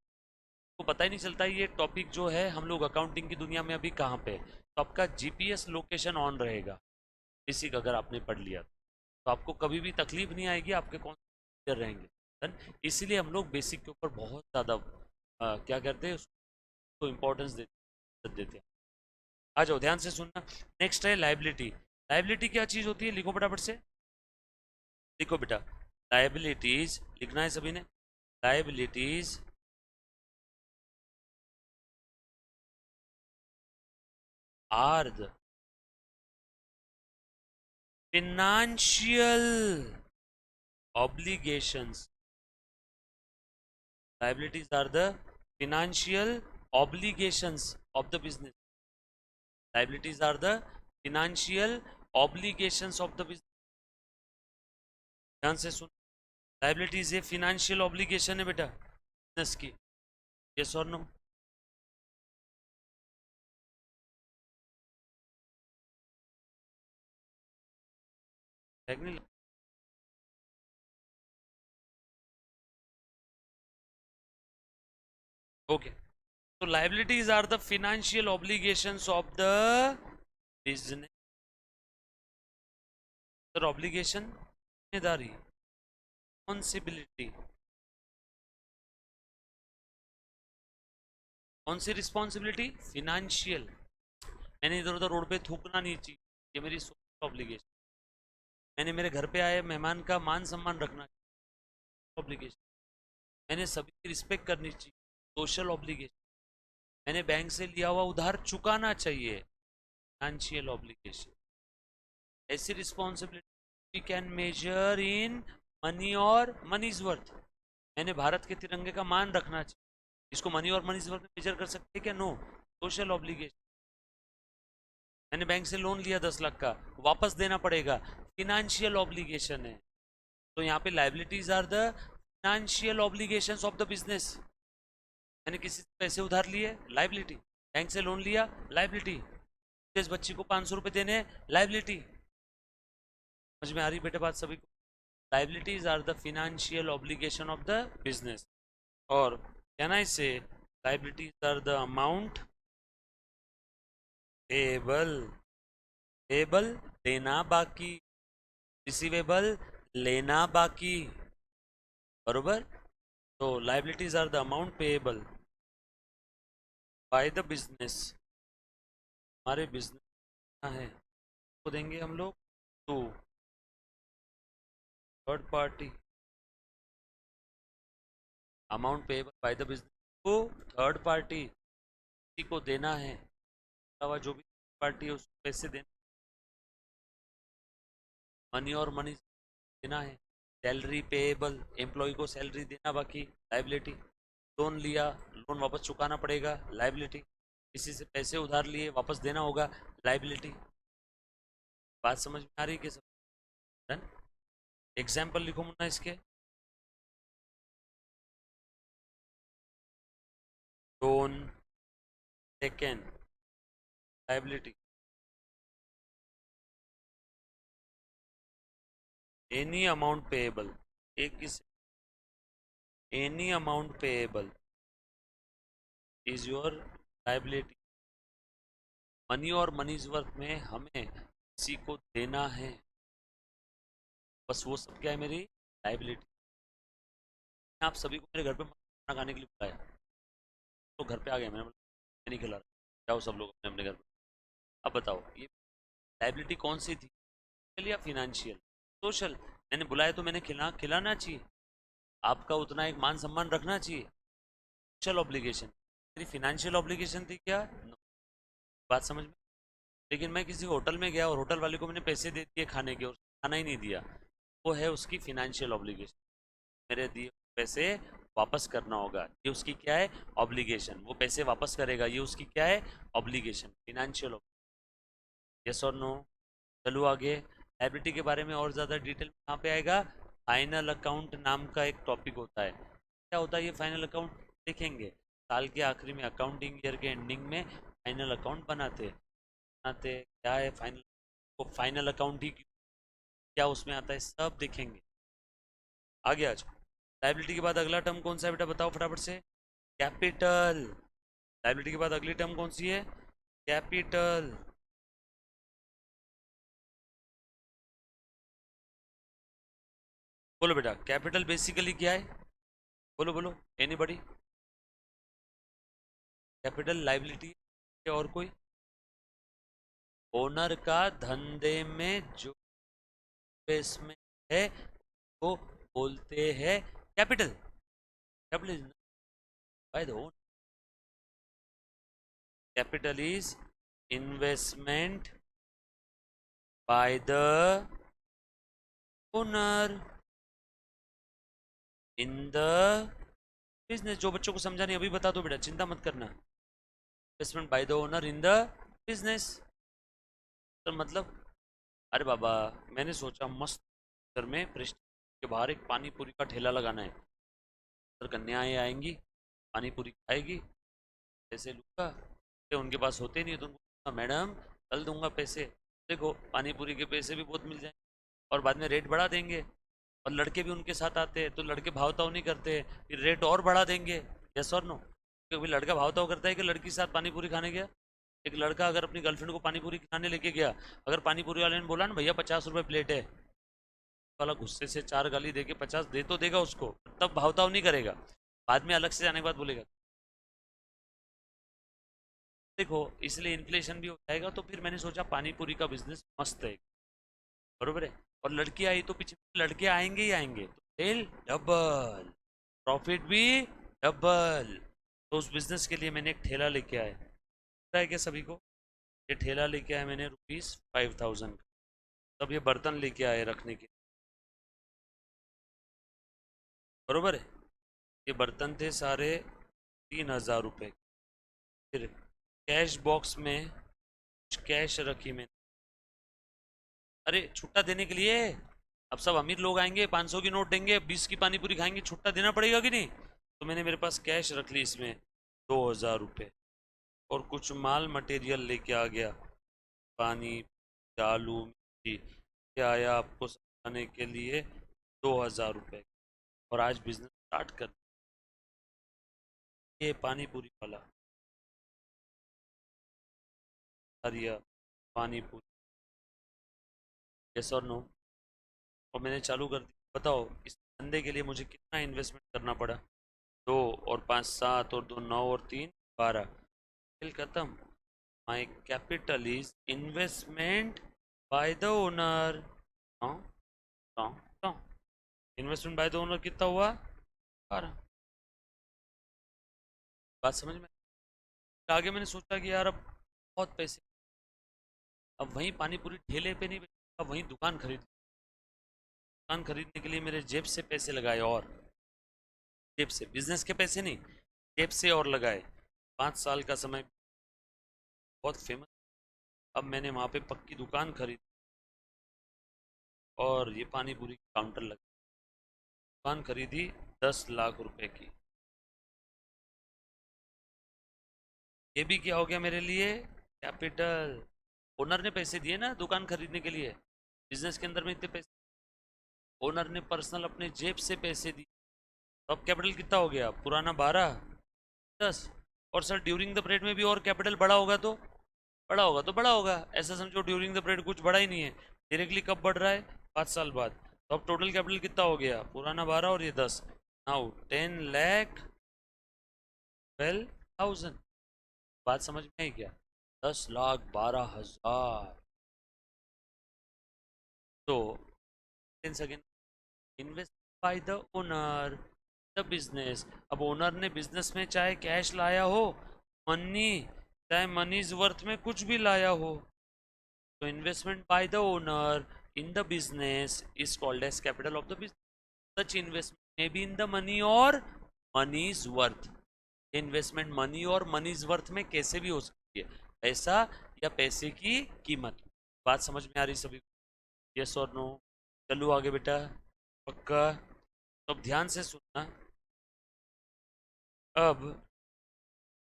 को पता ही नहीं चलता ये टॉपिक जो है हम लोग अकाउंटिंग की दुनिया में अभी कहाँ पे है। तो आपका जीपीएस लोकेशन ऑन रहेगा बेसिक अगर आपने पढ़ लिया, तो आपको कभी भी तकलीफ नहीं आएगी, आपके कौन क्लियर रहेंगे। इसीलिए हम लोग बेसिक के ऊपर बहुत ज़्यादा क्या करते हैं, उसको इम्पोर्टेंस देते हैं। आ जाओ ध्यान से सुनना। नेक्स्ट है लाइबिलिटी। लाइबिलिटी क्या चीज़ होती है, लिखो फटाफट से, लिखो बेटा। लाइबिलिटीज लिखना है सभी ने। Liabilities are the financial obligations. Liabilities are the financial obligations of the business. Liabilities are the financial obligations of the business. ध्यान से सुन, लाइबिलिटीज ये फिनेंशियल ऑब्लिगेशन है बेटा बिजनेस की। यस और no? Okay, so liabilities are the financial obligations of the business. Sir, obligation जिम्मेदारी, responsibility, कौन सी रिस्पॉन्सिबिलिटी, फिनेंशियल। मैंने इधर उधर रोड पे थूकना नहीं चाहिए, ये मेरी सोशल ऑब्लिगेशन। मैंने मेरे घर पे आए मेहमान का मान सम्मान रखना चाहिए, ऑब्लिगेशन। मैंने सभी की रिस्पेक्ट करनी चाहिए, सोशल ऑब्लिगेशन। मैंने बैंक से लिया हुआ उधार चुकाना चाहिए, फाइनेंशियल ऑब्लिगेशन। ऐसी responsibility we can measure in money और मनीज वर्थ। मैंने भारत के तिरंगे का मान रखना चाहिए, इसको मनी और मनीज वर्थ में मेजर कर सकते हैं क्या? No, social obligation. मैंने बैंक से लोन लिया 10 लाख का, वापस देना पड़ेगा, फिनेंशियल ऑब्लिगेशन है। तो यहाँ पे liabilities are the financial obligations of the business. मैंने किसी से पैसे उधार लिए, लाइबिलिटी। बैंक से लोन लिया, लाइबिलिटी। इस बच्ची को 500 रुपए देने, लाइबिलिटी। समझ में आ रही बेटे बात सभी को? Liabilities are the financial obligation of the business. और can I say liabilities are the amount payable. Payable देना बाकी, रिसीवेबल लेना बाकी, बरोबर। तो liabilities are the amount payable by the business. हमारे बिजनेस है तो देंगे हम लोग to third party. Amount payable by the business को थर्ड पार्टी किसी को देना है, अलावा जो भी पार्टी है उसको पैसे देना, मनी और मनी देना है। सैलरी पेएबल, एम्प्लॉय को सैलरी देना बाकी, लाइबिलिटी। लोन लिया, लोन वापस चुकाना पड़ेगा, लाइबिलिटी। किसी से पैसे उधार लिए, वापस देना होगा, लाइबिलिटी। बात समझ में आ रही है कि सब? डन। एग्जाम्पल लिखो मुन्ना इसके। Loan, second, liability. Any amount payable, एक किस, any amount payable is your liability. Money और मनीज वर्थ में हमें किसी को देना है, बस वो सब क्या है, मेरी लाइबिलिटी। आप सभी को मेरे घर पे खाना खाने के लिए बुलाया, तो घर पे आ गया, मैंने बोला मैं नहीं खिला रहा, जाओ सब लोग अपने अपने घर पे। अब बताओ ये लाइबिलिटी कौन सी थी, या फिनेंशियल? सोशल। मैंने बुलाया तो मैंने खिलाना चाहिए, आपका उतना एक मान सम्मान रखना चाहिए। सोशल ऑब्लिगेशन, मेरी फिनेंशियल ऑब्लिगेशन थी क्या? No. बात समझ में? लेकिन मैं किसी होटल में गया और होटल वाले को मैंने पैसे दे दिए खाने के और खाना ही नहीं दिया, वो है उसकी फिनेंशियल ऑब्लिगेशन। मेरे दिए पैसे वापस करना होगा, ये उसकी क्या है? ऑब्लिगेशन। वो पैसे वापस करेगा, ये उसकी क्या है? Obligation, financial. यस और नो? चलो आगे। लायबिलिटी के बारे में और ज़्यादा डिटेल कहाँ पे आएगा? फाइनल अकाउंट नाम का एक टॉपिक होता है। क्या होता है ये फाइनल अकाउंट? देखेंगे साल के आखिरी में, अकाउंटिंग ईयर के एंडिंग में फाइनल अकाउंट बनाते क्या है फाइनल, वो फाइनल अकाउंट ही क्या उसमें आता है, सब देखेंगे आगे। आज लायबिलिटी के बाद अगला टर्म कौन सा है बेटा, बताओ फटाफट से। कैपिटल। लायबिलिटी के बाद अगली टर्म कौन सी है? कैपिटल। बोलो बेटा, कैपिटल बेसिकली क्या है? बोलो बोलो, एनीबॉडी? कैपिटल लायबिलिटी और कोई? ओनर का धंधे में जो इन्वेस्टमेंट है वो बोलते हैं capital. Capital is by the owner. Capital is investment by the owner in the business. जो बच्चों को समझा नहीं अभी बता दो बेटा, चिंता मत करना। Investment by the owner in the business, तो मतलब अरे बाबा, मैंने सोचा मस्त घर में प्रेस्टीज के बाहर एक पानी पूरी का ठेला लगाना है, उधर कन्याएं आएंगी, पानी पूरी खाएगी, पैसे लूँगा, उनके पास होते नहीं तो उनको बोलूंगा, मैडम कल दूंगा पैसे, देखो पानी पूरी के पैसे भी बहुत मिल जाएंगे। और बाद में रेट बढ़ा देंगे, और लड़के भी उनके साथ आते हैं तो लड़के भावताव नहीं करते, फिर रेट और बढ़ा देंगे। यस और नो? क्योंकि लड़का भावताव करता है कि लड़की के साथ पानी पूरी खाने गया। एक लड़का अगर अपनी गर्लफ्रेंड को पानी पूरी खिलाने लेके गया, अगर पानी पूरी वाले ने बोला ना भैया 50 रुपये प्लेट है, वाला गुस्से से चार गाली दे के 50 दे तो देगा उसको, तब भावताव नहीं करेगा, बाद में अलग से जाने के बाद बोलेगा। देखो इसलिए इन्फ्लेशन भी हो जाएगा, तो फिर मैंने सोचा पानी पूरी का बिजनेस मस्त है, बरोबर है। और लड़की आई तो पीछे लड़के आएंगे ही आएंगे, तो सेल डबल, प्रॉफिट भी डबल। तो उस बिजनेस के लिए मैंने एक ठेला लेके आया, पता है क्या सभी को? ये ठेला लेके आया मैंने ₹5000 का। तब ये बर्तन लेके आए रखने के, बरोबर है। ये बर्तन थे सारे 3000 रुपये। फिर कैश बॉक्स में कुछ कैश रखी मैंने, अरे छुट्टा देने के लिए। अब सब अमीर लोग आएंगे, 500 की नोट देंगे, 20 की पानी पूरी खाएंगे, छुट्टा देना पड़ेगा कि नहीं? तो मैंने मेरे पास कैश रख ली इसमें 2000 रुपये, और कुछ माल मटेरियल लेके आ गया, पानी, आलू, मिर्ची, क्या आया आपको समझाने के लिए, 2000 रुपये। और आज बिजनेस स्टार्ट कर, ये पानी पूरी वाला दिया, पानी पूरी। यस और नो? और मैंने चालू कर दिया। बताओ इस धंधे के लिए मुझे कितना इन्वेस्टमेंट करना पड़ा? 2 और 5 7 और 2 9 और 3 12, खेल खत्म। My capital is investment by the owner. Investment by the owner कितना हुआ? 12। बात समझ में? आगे मैंने सोचा कि यार अब बहुत पैसे, अब वहीं पानी पूरी ठेले पे नहीं बेचूंगा, अब वहीं दुकान खरीद, दुकान खरीदने के लिए मेरे जेब से पैसे लगाए, और जेब से, बिजनेस के पैसे नहीं, जेब से और लगाए। 5 साल का समय, बहुत फेमस। अब मैंने वहाँ पे पक्की दुकान खरीदी, और ये पानी पूरी काउंटर लगा, दुकान खरीदी 10 लाख रुपए की। ये भी क्या हो गया मेरे लिए? कैपिटल। ओनर ने पैसे दिए ना दुकान खरीदने के लिए, बिजनेस के अंदर में इतने पैसे ओनर ने पर्सनल अपने जेब से पैसे दिए। तो अब कैपिटल कितना हो गया? पुराना 12, 10। और सर ड्यूरिंग द पीरियड में भी और कैपिटल बढ़ा होगा तो, बढ़ा होगा तो बढ़ा होगा, ऐसा समझो ड्यूरिंग द पीरियड कुछ बढ़ा ही नहीं है, डायरेक्टली कब बढ़ रहा है? 5 साल बाद। तो अब टोटल कैपिटल कितना हो गया? पुराना 12 और ये 10, नाउ 10,12,000। बात समझ में आई क्या? 10,12,000। तो second, invest bye the owner the business. अब ओनर ने बिजनेस में चाहे कैश लाया हो, मनी, चाहे मनीज वर्थ में कुछ भी लाया हो, तो investment by the owner in the business is called as capital of the business. Such investment may be in the money और मनीज वर्थ। इन्वेस्टमेंट मनी और मनीज वर्थ में कैसे भी हो सकती है, पैसा या पैसे की कीमत। बात समझ में आ रही सभी? यस और नो? चलो आगे बेटा, पक्का? तो अब ध्यान से सुनना। अब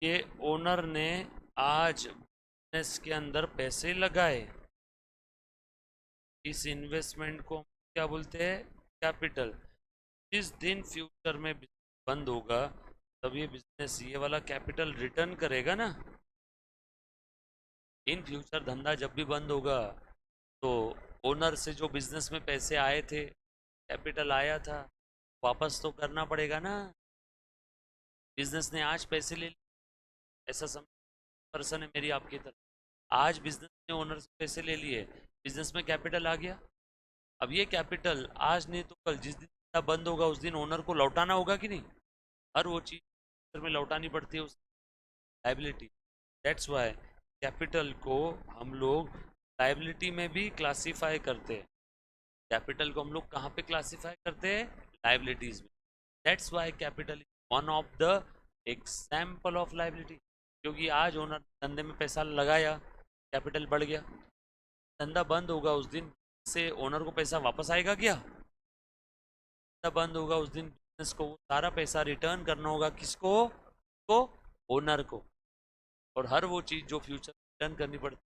ये ओनर ने आज बिजनेस के अंदर पैसे लगाए, इस इन्वेस्टमेंट को क्या बोलते हैं? कैपिटल। जिस दिन फ्यूचर में बंद होगा, तब ये बिजनेस ये वाला कैपिटल रिटर्न करेगा ना। इन फ्यूचर धंधा जब भी बंद होगा, तो ओनर से जो बिजनेस में पैसे आए थे, कैपिटल आया था, वापस तो करना पड़ेगा ना। बिजनेस ने आज पैसे ले लिए, ऐसा समझ, पर्सन है मेरी आपकी तरफ। आज बिजनेस ने ओनर से पैसे ले लिए, बिजनेस में कैपिटल आ गया। अब ये कैपिटल आज नहीं तो कल, जिस दिन धंधा बंद होगा उस दिन ओनर को लौटाना होगा कि नहीं? हर वो चीज में लौटानी पड़ती है उस लाइबिलिटी। दैट्स वाई कैपिटल को हम लोग लाइबिलिटी में भी क्लासीफाई करते हैं। कैपिटल को हम लोग कहाँ पे क्लासीफाई करते हैं? लाइबिलिटीज में। That's why capital is one of the example of liability. क्योंकि आज ओनर धंधे में पैसा लगाया, कैपिटल बढ़ गया, धंधा बंद होगा उस दिन से ओनर को पैसा वापस आएगा क्या? धंधा बंद होगा उस दिन बिजनेस को वो सारा पैसा रिटर्न करना होगा, किसको? को ओनर को। और हर वो चीज़ जो फ्यूचर रिटर्न करनी पड़ती है,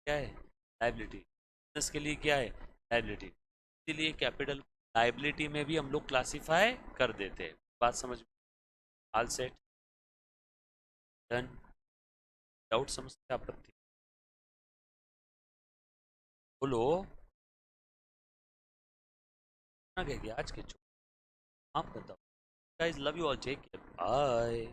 क्या है? लाइबिलिटी। बिजनेस के लिए क्या है? लाइबिलिटी। इसीलिए कैपिटल लाइबिलिटी में भी हम लोग क्लासीफाई कर देते हैं। बात समझ में? All set? डन? डाउट, समस्या, आपत्ति? बोलो ना। क्या आज के माफ करता हूँ। Guys love you all, take care, bye.